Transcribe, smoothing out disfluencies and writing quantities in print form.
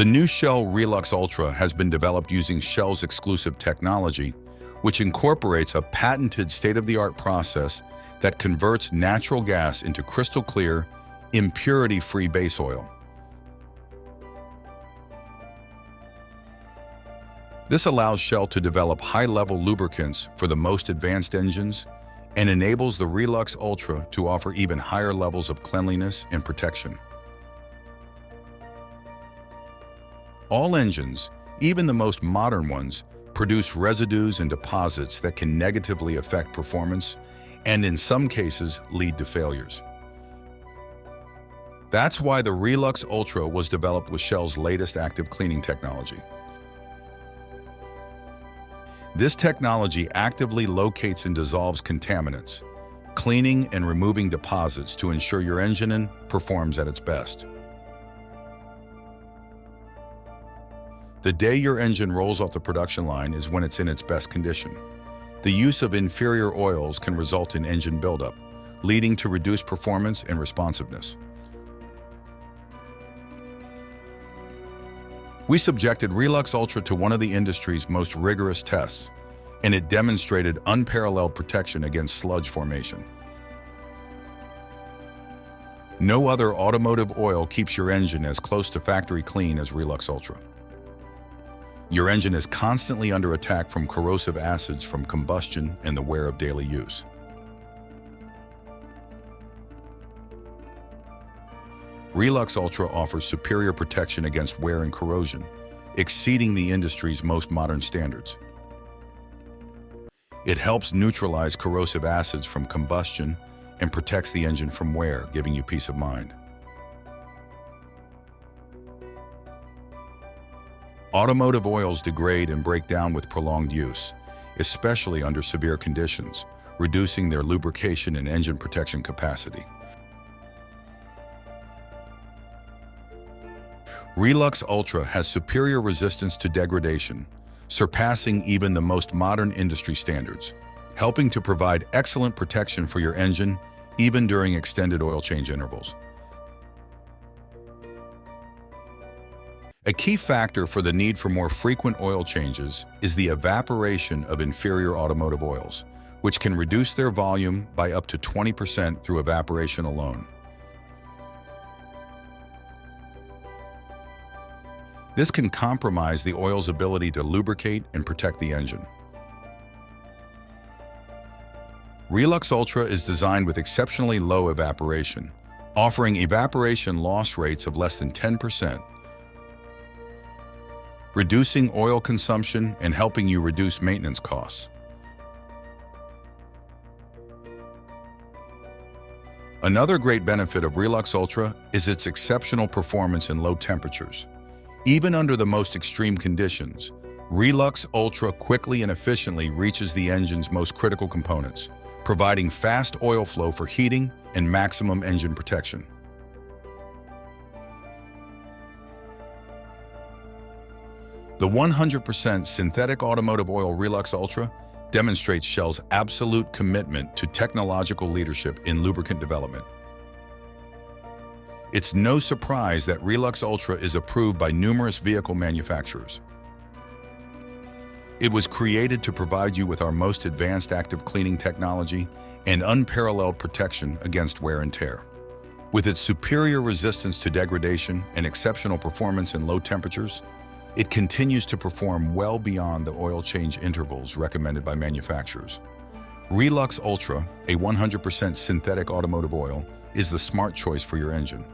The new Shell Relux Ultra has been developed using Shell's exclusive technology, which incorporates a patented state-of-the-art process that converts natural gas into crystal clear, impurity-free base oil. This allows Shell to develop high-level lubricants for the most advanced engines and enables the Relux Ultra to offer even higher levels of cleanliness and protection. All engines, even the most modern ones, produce residues and deposits that can negatively affect performance and in some cases lead to failures. That's why the Relux Ultra was developed with Shell's latest active cleaning technology. This technology actively locates and dissolves contaminants, cleaning and removing deposits to ensure your engine performs at its best. The day your engine rolls off the production line is when it's in its best condition. The use of inferior oils can result in engine buildup, leading to reduced performance and responsiveness. We subjected Relux Ultra to one of the industry's most rigorous tests, and it demonstrated unparalleled protection against sludge formation. No other automotive oil keeps your engine as close to factory clean as Relux Ultra. Your engine is constantly under attack from corrosive acids from combustion and the wear of daily use. Relux Ultra offers superior protection against wear and corrosion, exceeding the industry's most modern standards. It helps neutralize corrosive acids from combustion and protects the engine from wear, giving you peace of mind. Automotive oils degrade and break down with prolonged use, especially under severe conditions, reducing their lubrication and engine protection capacity. Relux Ultra has superior resistance to degradation, surpassing even the most modern industry standards, helping to provide excellent protection for your engine even during extended oil change intervals. A key factor for the need for more frequent oil changes is the evaporation of inferior automotive oils, which can reduce their volume by up to 20% through evaporation alone. This can compromise the oil's ability to lubricate and protect the engine. Relux Ultra is designed with exceptionally low evaporation, offering evaporation loss rates of less than 10%, reducing oil consumption and helping you reduce maintenance costs. Another great benefit of Relux Ultra is its exceptional performance in low temperatures. Even under the most extreme conditions, Relux Ultra quickly and efficiently reaches the engine's most critical components, providing fast oil flow for heating and maximum engine protection. The 100% synthetic automotive oil Relux Ultra demonstrates Shell's absolute commitment to technological leadership in lubricant development. It's no surprise that Relux Ultra is approved by numerous vehicle manufacturers. It was created to provide you with our most advanced active cleaning technology and unparalleled protection against wear and tear. With its superior resistance to degradation and exceptional performance in low temperatures, it continues to perform well beyond the oil change intervals recommended by manufacturers. Relux Ultra, a 100% synthetic automotive oil, is the smart choice for your engine.